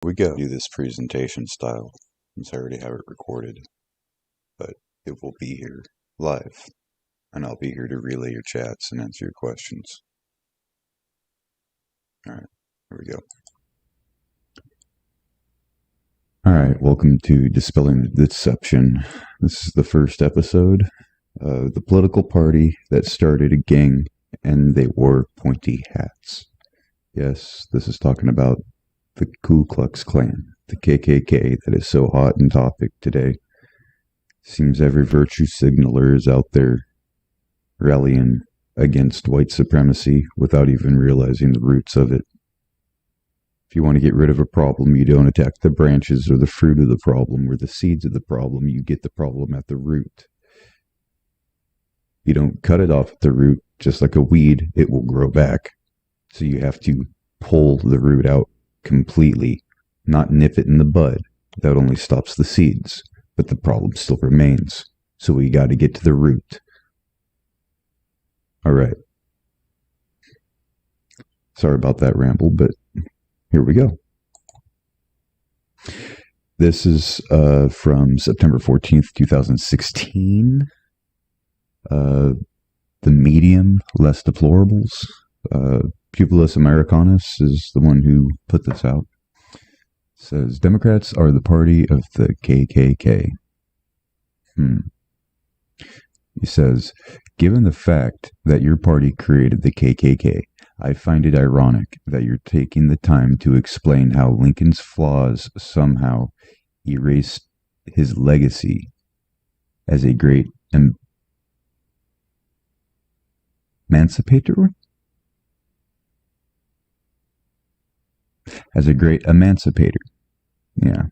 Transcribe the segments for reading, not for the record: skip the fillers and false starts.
We go do this presentation style since I already have it recorded, but it will be here live, and I'll be here to relay your chats and answer your questions. Alright, here we go. Alright, welcome to Dispelling the Deception. This is the first episode of the political party that started a gang and they wore pointy hats. Yes, this is talking about the Ku Klux Klan, the KKK that is so hot in topic today. Seems every virtue signaler is out there rallying against white supremacy without even realizing the roots of it. If you want to get rid of a problem, you don't attack the branches or the fruit of the problem or the seeds of the problem. You get the problem at the root. You don't cut it off at the root. Just like a weed, it will grow back. So you have to pull the root out completely, not nip it in the bud. That only stops the seeds, but the problem still remains. So we got to get to the root. All right. Sorry about that ramble, but here we go. This is from September 14th, 2016. The medium, less deplorables. Publius Americanus is the one who put this out. It says, Democrats are the party of the KKK. He says, given the fact that your party created the KKK, I find it ironic that you're taking the time to explain how Lincoln's flaws somehow erased his legacy as a great emancipator? As a great emancipator. Yeah.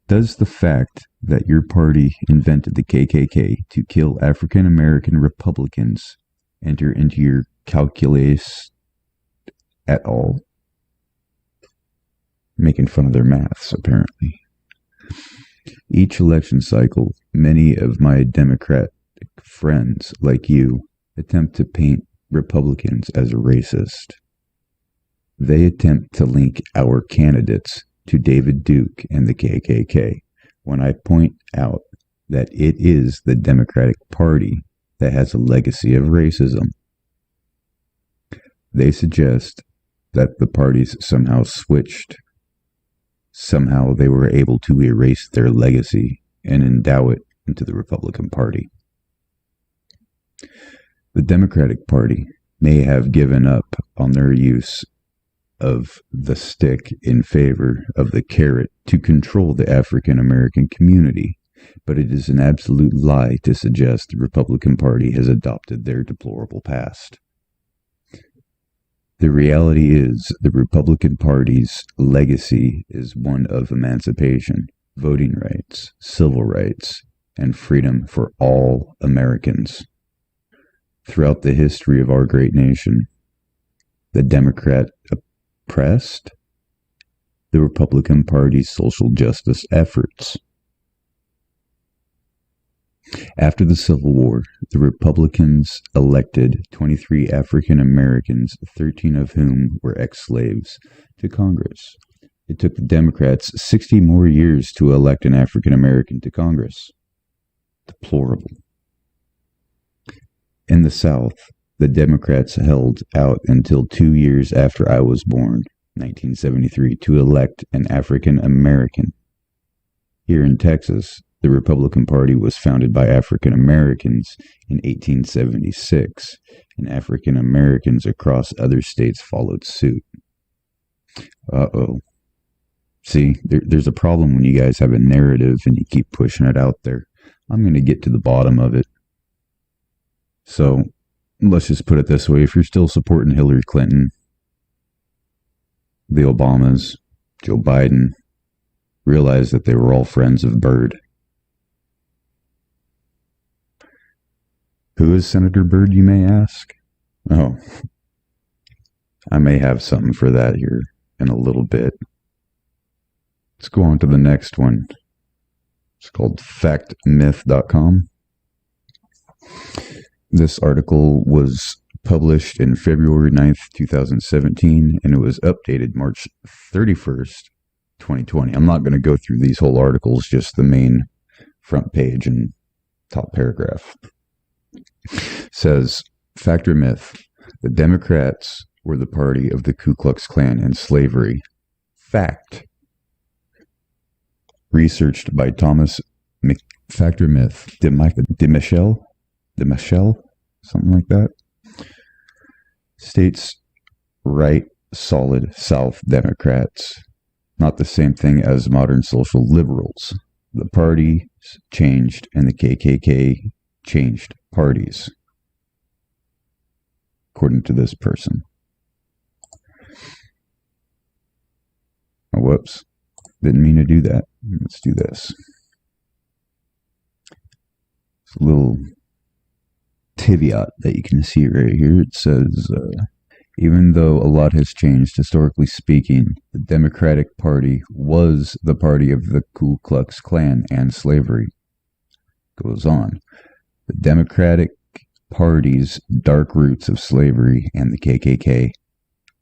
Does the fact that your party invented the KKK to kill African American Republicans enter into your calculus at all? Making fun of their maths, apparently. Each election cycle, many of my Democratic friends, like you, attempt to paint Republicans as a racist. They attempt to link our candidates to David Duke and the KKK when I point out that it is the Democratic Party that has a legacy of racism. They suggest that the parties somehow switched. Somehow they were able to erase their legacy and endow it into the Republican Party. The Democratic Party may have given up on their use of the stick in favor of the carrot to control the African American community, but it is an absolute lie to suggest the Republican Party has adopted their deplorable past. The reality is the Republican Party's legacy is one of emancipation, voting rights, civil rights, and freedom for all Americans. Throughout the history of our great nation, the Democrat oppressed the Republican Party's social justice efforts. After the Civil War, the Republicans elected 23 African Americans, 13 of whom were ex-slaves, to Congress. It took the Democrats 60 more years to elect an African American to Congress. Deplorable. In the South, the Democrats held out until 2 years after I was born, 1973, to elect an African American. Here in Texas, the Republican Party was founded by African Americans in 1876, and African Americans across other states followed suit. Uh-oh. See, there's a problem when you guys have a narrative and you keep pushing it out there. I'm going to get to the bottom of it. So, let's just put it this way. If you're still supporting Hillary Clinton, the Obamas, Joe Biden, realize that they were all friends of Byrd. Who is Senator Byrd, you may ask? Oh, I may have something for that here in a little bit. Let's go on to the next one. It's called factmyth.com. This article was published in February 9th, 2017, and it was updated March 31st, 2020. I'm not going to go through these whole articles, just the main front page and top paragraph. It says, fact or myth, the Democrats were the party of the Ku Klux Klan and slavery. Fact. Researched by Thomas Fact or myth, DeMichelle, something like that. States right, solid South Democrats, not the same thing as modern social liberals. The parties changed and the KKK changed parties, according to this person. Oh, whoops. Didn't mean to do that. Let's do this. It's a little caveat that you can see right here. It says, even though a lot has changed, historically speaking, the Democratic Party was the party of the Ku Klux Klan and slavery. Goes on. The Democratic Party's dark roots of slavery and the KKK.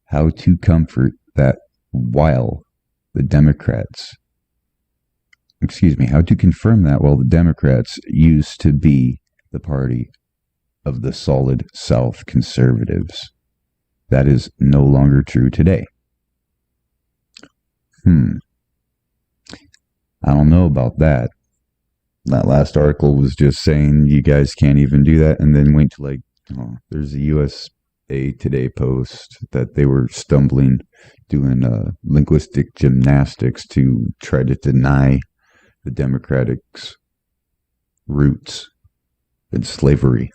How to comfort that while the Democrats, how to confirm that while the Democrats used to be the party of the solid South conservatives. That is no longer true today. I don't know about that. That last article was just saying you guys can't even do that, and then went to there's a USA Today post that they were stumbling, doing linguistic gymnastics to try to deny the Democrats' roots in slavery.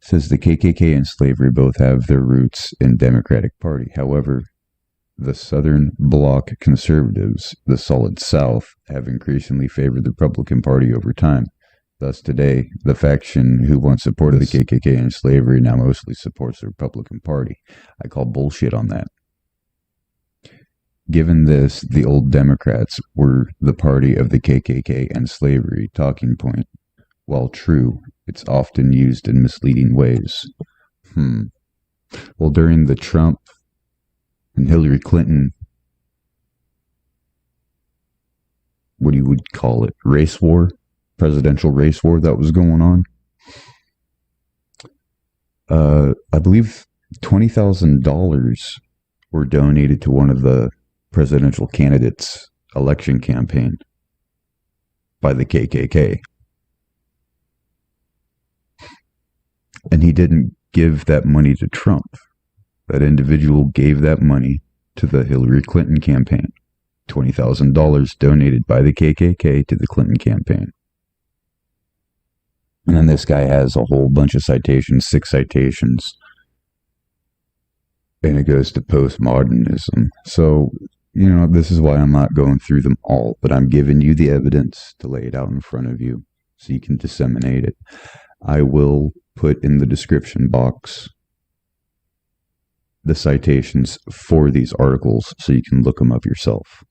Says the KKK and slavery both have their roots in Democratic Party. However, the Southern Bloc conservatives, the solid South, have increasingly favored the Republican Party over time. Thus, today, the faction who once supported the KKK and slavery now mostly supports the Republican Party. I call bullshit on that. Given this, the old Democrats were the party of the KKK and slavery talking point. While true, it's often used in misleading ways. Well, during the Trump and Hillary Clinton, what you would call it, race war, presidential race war that was going on, I believe $20,000 were donated to one of the presidential candidates' election campaign by the KKK. And he didn't give that money to Trump. That individual gave that money to the Hillary Clinton campaign. $20,000 donated by the KKK to the Clinton campaign. And then this guy has a whole bunch of citations, 6 citations. And it goes to postmodernism. So, this is why I'm not going through them all, but I'm giving you the evidence to lay it out in front of you so you can disseminate it. I will put in the description box the citations for these articles so you can look them up yourself.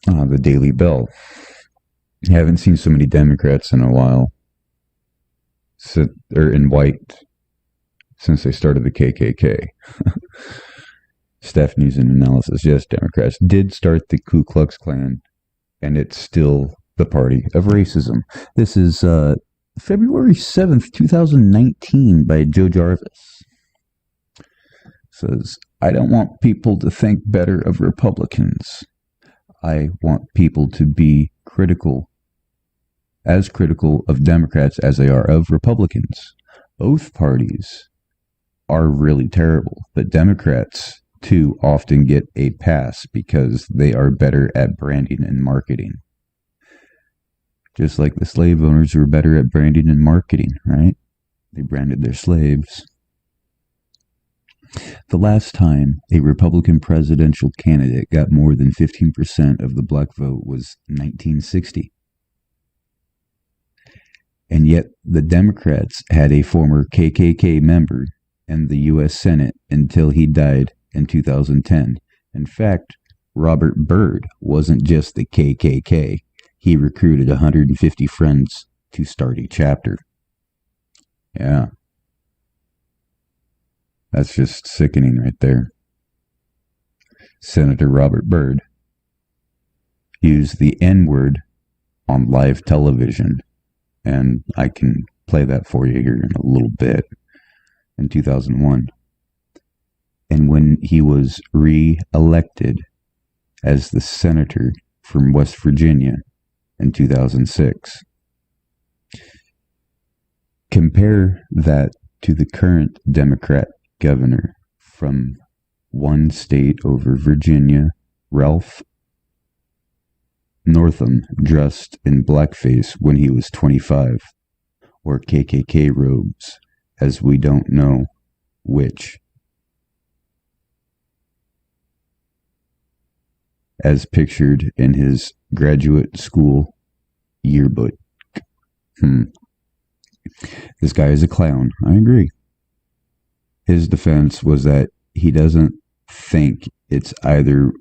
The Daily Bell. I haven't seen so many Democrats in a while, in white, since they started the KKK. Staff News and Analysis. Yes, Democrats did start the Ku Klux Klan, and it's still the party of racism. This is February 7th, 2019 by Joe Jarvis. Says, I don't want people to think better of Republicans. I want people to be critical of Democrats as they are of Republicans. Both parties are really terrible, but Democrats too often get a pass because they are better at branding and marketing. Just like the slave owners were better at branding and marketing, right? They branded their slaves. The last time a Republican presidential candidate got more than 15% of the black vote was 1960. And yet the Democrats had a former KKK member in the U.S. Senate until he died in 2010. In fact, Robert Byrd wasn't just the KKK. He recruited 150 friends to start a chapter. Yeah. That's just sickening right there. Senator Robert Byrd used the N-word on live television, and I can play that for you here in a little bit, in 2001. And when he was re-elected as the senator from West Virginia in 2006. Compare that to the current Democrat governor from one state over Virginia, Ralph Northam, dressed in blackface when he was 25, or KKK robes, as we don't know which. As pictured in his graduate school yearbook. This guy is a clown. I agree. His defense was that he doesn't think it's either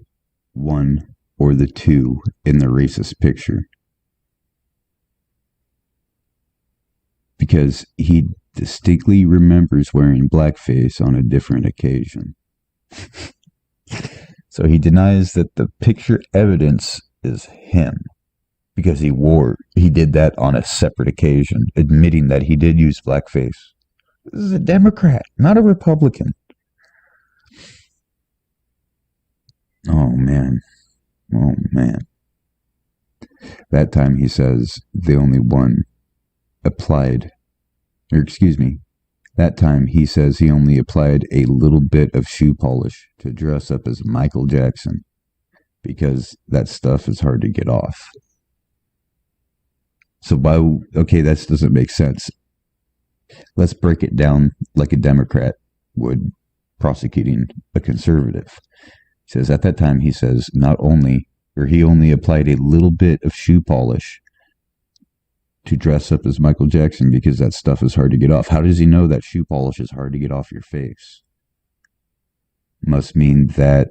one or the two in the racist picture, because he distinctly remembers wearing blackface on a different occasion. So he denies that the picture evidence is him, because he did that on a separate occasion, admitting that he did use blackface. This is a Democrat, not a Republican. Oh, man. That time he says the only one applied, that time he says he only applied a little bit of shoe polish to dress up as Michael Jackson, because that stuff is hard to get off. So that doesn't make sense. Let's break it down like a Democrat would prosecuting a conservative. He says at that time, he says he only applied a little bit of shoe polish to dress up as Michael Jackson, because that stuff is hard to get off. How does he know that shoe polish is hard to get off your face? Must mean that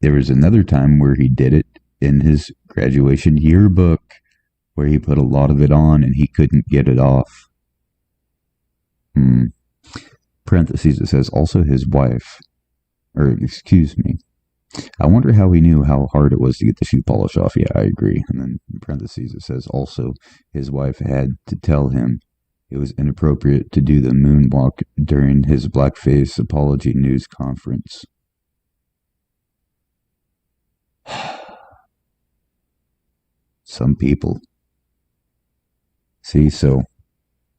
there was another time where he did it in his graduation yearbook, where he put a lot of it on and he couldn't get it off. Parentheses, it says also his wife, I wonder how he knew how hard it was to get the shoe polish off. Yeah, I agree. And then in parentheses, it says also his wife had to tell him it was inappropriate to do the moonwalk during his blackface apology news conference. Some people. See, so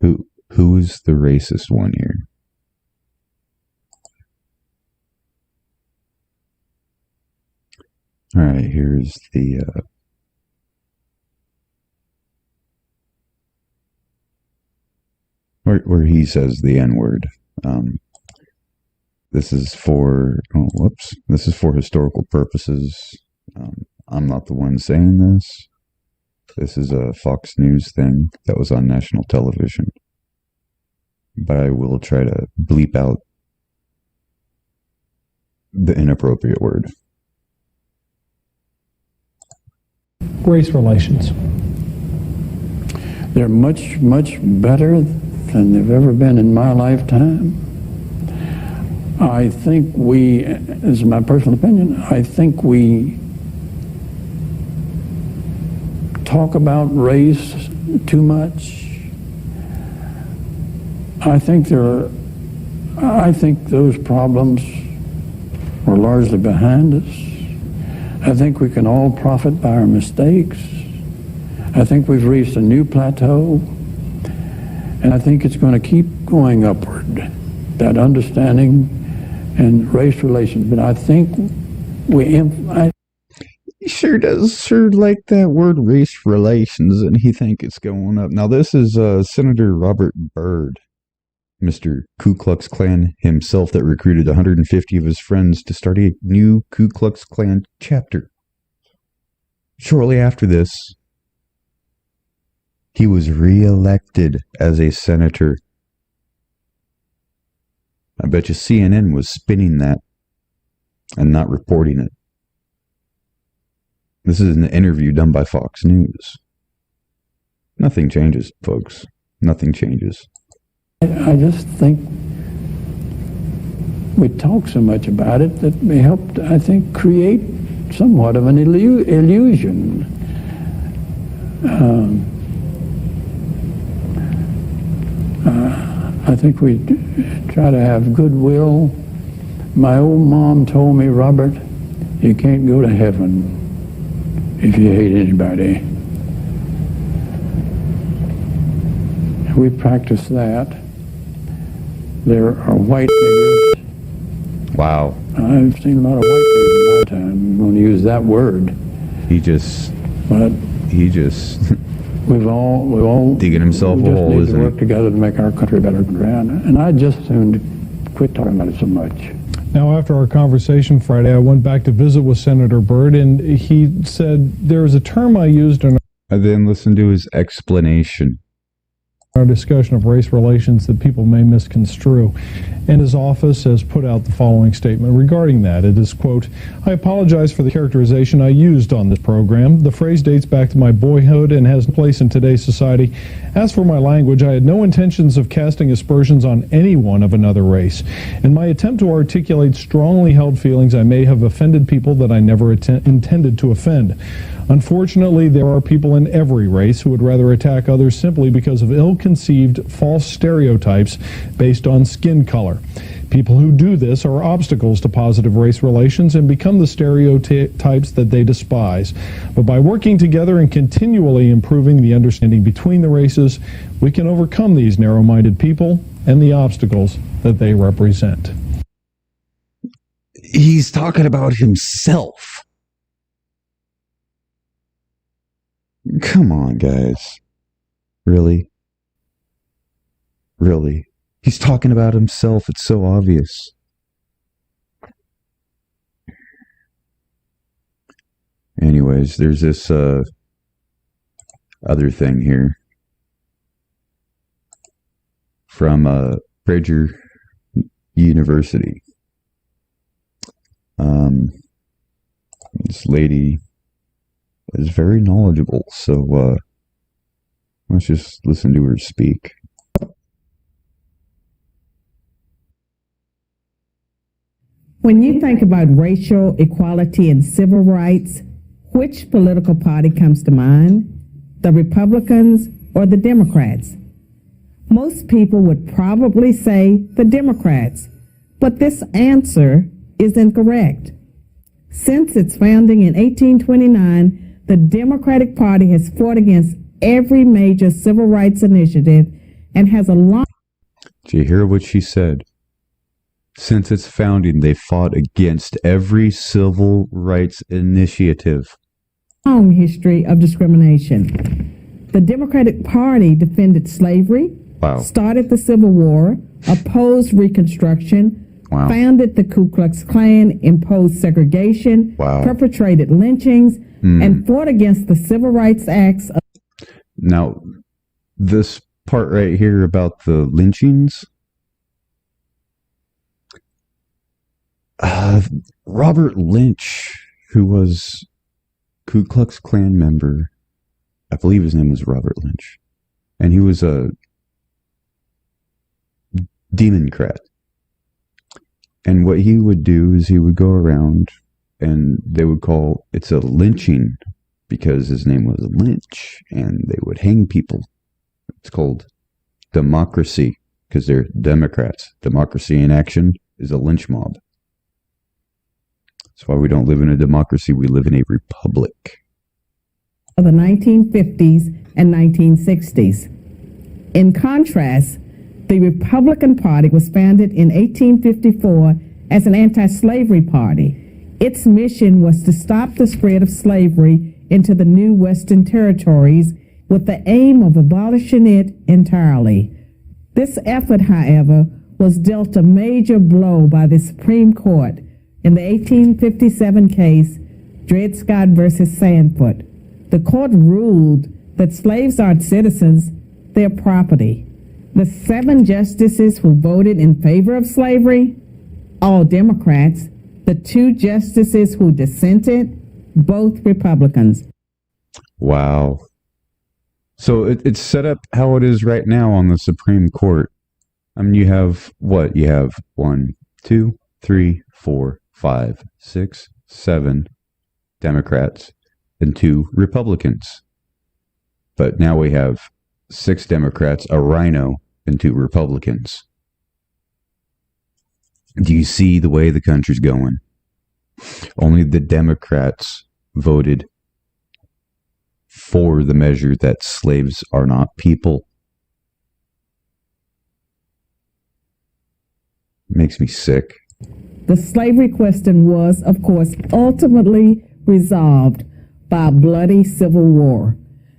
who's the racist one here? All right, here's the where he says the N-word. This is for historical purposes. I'm not the one saying this. This is a Fox News thing that was on national television. But I will try to bleep out the inappropriate word. Race relations. They're much, much better than they've ever been in my lifetime. I think this is my personal opinion, I think we talk about race too much. I think those problems are largely behind us. I think we can all profit by our mistakes. I think we've reached a new plateau, and I think it's going to keep going upward, that understanding and race relations. But I think he sure does like that word race relations, and he think it's going up. Now this is Senator Robert Byrd, Mr. Ku Klux Klan himself, that recruited 150 of his friends to start a new Ku Klux Klan chapter. Shortly after this, he was re-elected as a senator. I bet you CNN was spinning that and not reporting it. This is an interview done by Fox News. Nothing changes, folks. Nothing changes. I just think we talk so much about it that we helped, I think, create somewhat of an illusion. I think we try to have goodwill. My old mom told me, Robert, you can't go to heaven if you hate anybody. We practice that. There are white niggers. Wow. I've seen a lot of white niggers in my time. I'm going to use that word. But we've all digging himself a hole, we just need isn't to he? work together to make our country better. And I just soon quit talking about it so much. Now, after our conversation Friday, I went back to visit with Senator Byrd, and he said there is a term I used in I then listened to his explanation. our discussion of race relations that people may misconstrue. And his office has put out the following statement regarding that. It is, quote, I apologize for the characterization I used on this program. The phrase dates back to my boyhood and has no place in today's society. As for my language, I had no intentions of casting aspersions on anyone of another race. In my attempt to articulate strongly held feelings, I may have offended people that I never intended to offend. Unfortunately, there are people in every race who would rather attack others simply because of ill-conceived false stereotypes based on skin color. People who do this are obstacles to positive race relations and become the stereotypes that they despise. But by working together and continually improving the understanding between the races, we can overcome these narrow-minded people and the obstacles that they represent. He's talking about himself. Come on, guys. Really? Really? He's talking about himself. It's so obvious. Anyways, there's this other thing here from PragerU University. This lady is very knowledgeable, so let's just listen to her speak. When you think about racial equality and civil rights, which political party comes to mind? The Republicans or the Democrats? Most people would probably say the Democrats, but this answer is incorrect. Since its founding in 1829, the Democratic Party has fought against every major civil rights initiative and has a long... Did you hear what she said? Since its founding, they fought against every civil rights initiative. long history of discrimination. The Democratic Party defended slavery, Wow. started the Civil War, opposed Reconstruction, Wow. founded the Ku Klux Klan, imposed segregation, Wow. perpetrated lynchings, and fought against the Civil Rights Acts of... Now, this part right here about the lynchings, Robert Lynch, who was Ku Klux Klan member, I believe his name was Robert Lynch, and he was a Democrat. And what he would do is he would go around and they would call it's a lynching because his name was Lynch, and they would hang people. It's called democracy because they're Democrats. Democracy in action is a lynch mob. That's why we don't live in a democracy. We live in a republic. the 1950s and 1960s. In contrast, the Republican Party was founded in 1854 as an anti-slavery party. Its mission was to stop the spread of slavery into the new Western territories with the aim of abolishing it entirely. This effort, however, was dealt a major blow by the Supreme Court in the 1857 case, Dred Scott versus Sandford. The court ruled that slaves aren't citizens, they're property. The 7 justices who voted in favor of slavery, all Democrats, the 2 justices who dissented, both Republicans. Wow. So it's set up how it is right now on the Supreme Court. I mean, you have what? You have 1, 2, 3, 4, 5, 6, 7 Democrats and 2 Republicans. But now we have 6 Democrats, a rhino, and 2 Republicans. Do you see the way the country's going? Only the Democrats voted for the measure that slaves are not people. Makes me sick. The slavery question was, of course, ultimately resolved by a bloody civil war.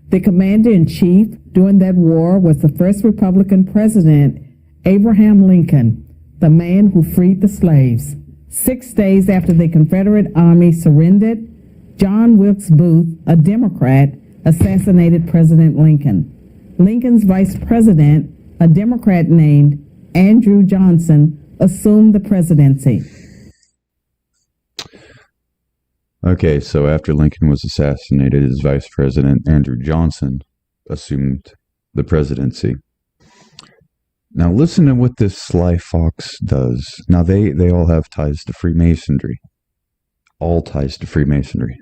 The commander-in-chief during that war was the first Republican president, Abraham Lincoln, the man who freed the slaves. 6 days after the Confederate Army surrendered, John Wilkes Booth, a Democrat, assassinated President Lincoln. Lincoln's vice president, a Democrat named Andrew Johnson, assumed the presidency. Okay, so after Lincoln was assassinated, his vice president, Andrew Johnson, assumed the presidency. Now listen to what this sly fox does. Now they all have ties to Freemasonry. All ties to Freemasonry.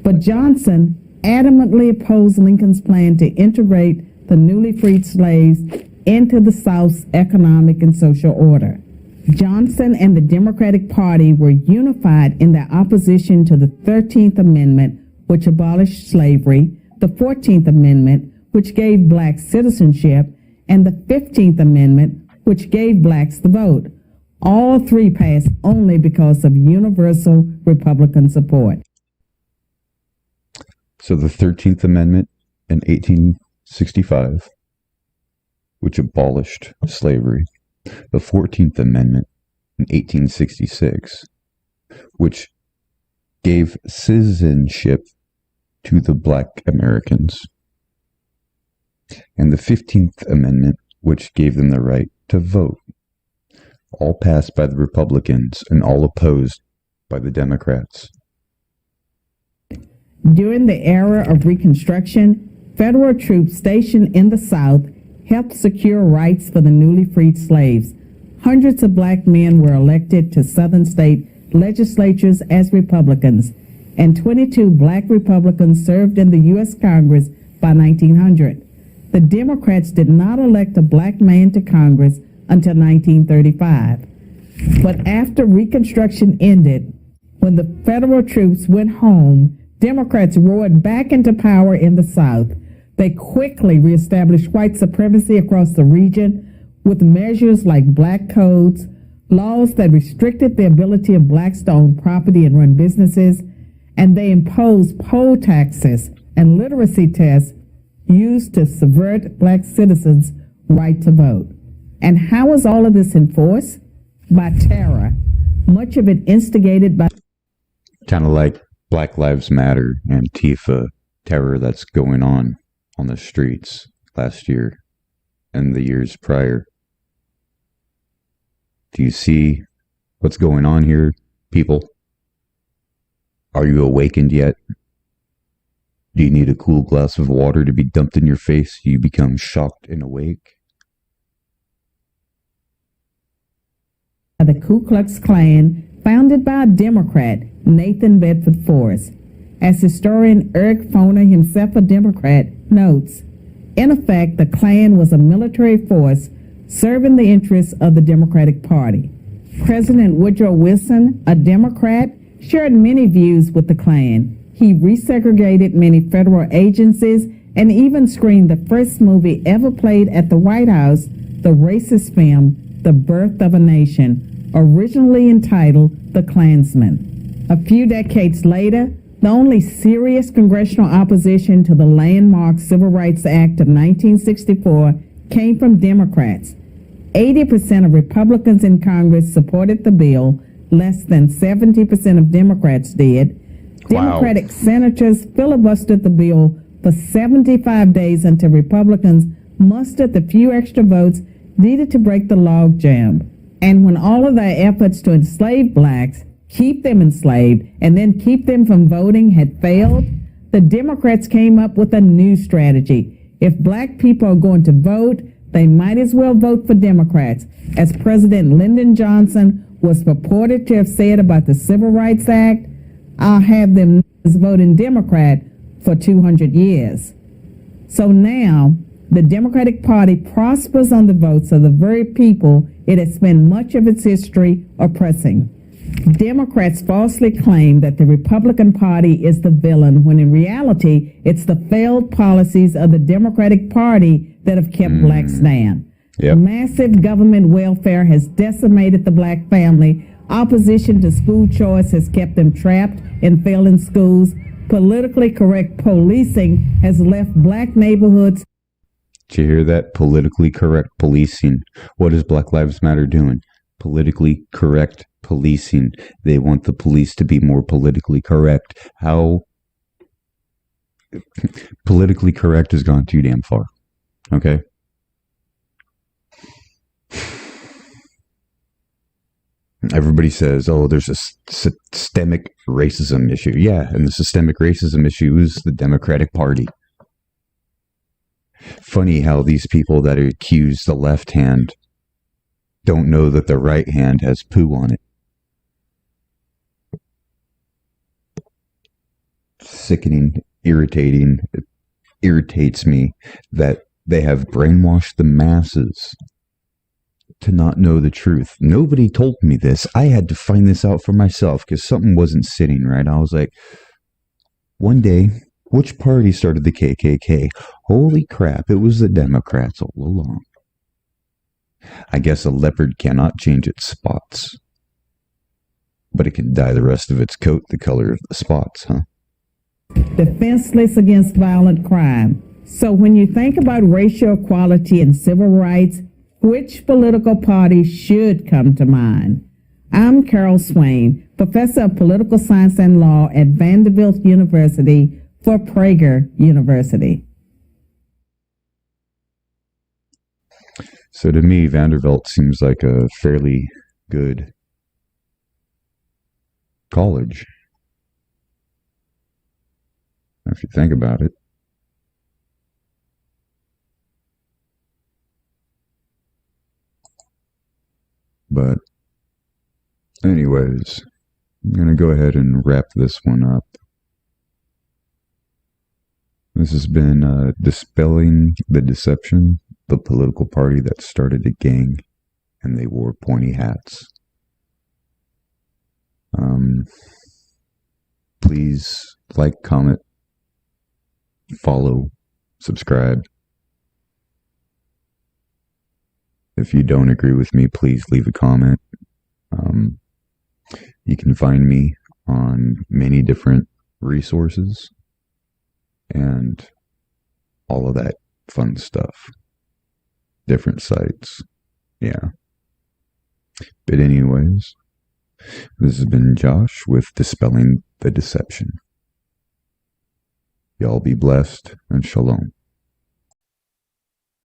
But Johnson adamantly opposed Lincoln's plan to integrate the newly freed slaves into the South's economic and social order. Johnson and the Democratic Party were unified in their opposition to the 13th Amendment, which abolished slavery, the 14th Amendment, which gave blacks citizenship, and the 15th Amendment, which gave blacks the vote. All 3 passed only because of universal Republican support. So the 13th Amendment in 1865, which abolished slavery. The 14th Amendment in 1866, which gave citizenship to the black Americans. And the 15th Amendment, which gave them the right to vote. All passed by the Republicans and all opposed by the Democrats. During the era of Reconstruction, federal troops stationed in the South helped secure rights for the newly freed slaves. Hundreds of black men were elected to Southern state legislatures as Republicans, and 22 black Republicans served in the U.S. Congress by 1900. The Democrats did not elect a black man to Congress until 1935. But after Reconstruction ended, when the federal troops went home, Democrats roared back into power in the South. They quickly reestablished white supremacy across the region with measures like black codes, laws that restricted the ability of blacks to own property and run businesses, and they imposed poll taxes and literacy tests used to subvert black citizens' right to vote. And how was all of this enforced? By terror, much of it instigated by... Kind of like Black Lives Matter, Antifa terror that's going on the streets last year and the years prior. Do you see what's going on here, people? Are you awakened yet? Do you need a cool glass of water to be dumped in your face so you become shocked and awake? The Ku Klux Klan, founded by a Democrat, Nathan Bedford Forrest. As historian Eric Foner, himself a Democrat, notes, in effect, the Klan was a military force serving the interests of the Democratic Party. President Woodrow Wilson, a Democrat, shared many views with the Klan. He resegregated many federal agencies and even screened the first movie ever played at the White House, the racist film, The Birth of a Nation, originally entitled The Klansman. A few decades later, the only serious congressional opposition to the landmark Civil Rights Act of 1964 came from Democrats. 80% of Republicans in Congress supported the bill. Less than 70% of Democrats did. Wow. Democratic senators filibustered the bill for 75 days until Republicans mustered the few extra votes needed to break the logjam. And when all of their efforts to enslave blacks keep them enslaved, and then keep them from voting had failed, the Democrats came up with a new strategy. If black people are going to vote, they might as well vote for Democrats. As President Lyndon Johnson was purported to have said about the Civil Rights Act, I'll have them voting Democrat for 200 years. So now, the Democratic Party prospers on the votes of the very people it has spent much of its history oppressing. Democrats falsely claim that the Republican Party is the villain, when in reality, it's the failed policies of the Democratic Party that have kept blacks down. Yep. Massive government welfare has decimated the black family. Opposition to school choice has kept them trapped in failing schools. Politically correct policing has left black neighborhoods. Did you hear that? Politically correct policing. What is Black Lives Matter doing? Politically correct policing. They want the police to be more politically correct. How politically correct has gone too damn far. Okay? Everybody says, oh, there's a systemic racism issue. Yeah, and the systemic racism issue is the Democratic Party. Funny how these people that accuse the left hand don't know that the right hand has poo on it. Sickening, irritating. It irritates me that they have brainwashed the masses to not know the truth. Nobody told me this. I had to find this out for myself because something wasn't sitting right. I was like, one day, which party started the KKK? Holy crap, it was the Democrats all along. I guess a leopard cannot change its spots, but it can dye the rest of its coat the color of the spots, huh? Defenseless against violent crime. So when you think about racial equality and civil rights, which political party should come to mind? I'm Carol Swain, professor of political science and law at Vanderbilt University for Prager University. So to me, Vanderbilt seems like a fairly good college, if you think about it. But anyways, I'm going to go ahead and wrap this one up. This has been Dispelling the Deception, the political party that started a gang and they wore pointy hats. Please like, comment, follow, subscribe. If you don't agree with me, please leave a comment. You can find me on many different resources and all of that fun stuff. Different sites. Yeah. But anyways, this has been Josh with Dispelling the Deception. Y'all be blessed and shalom.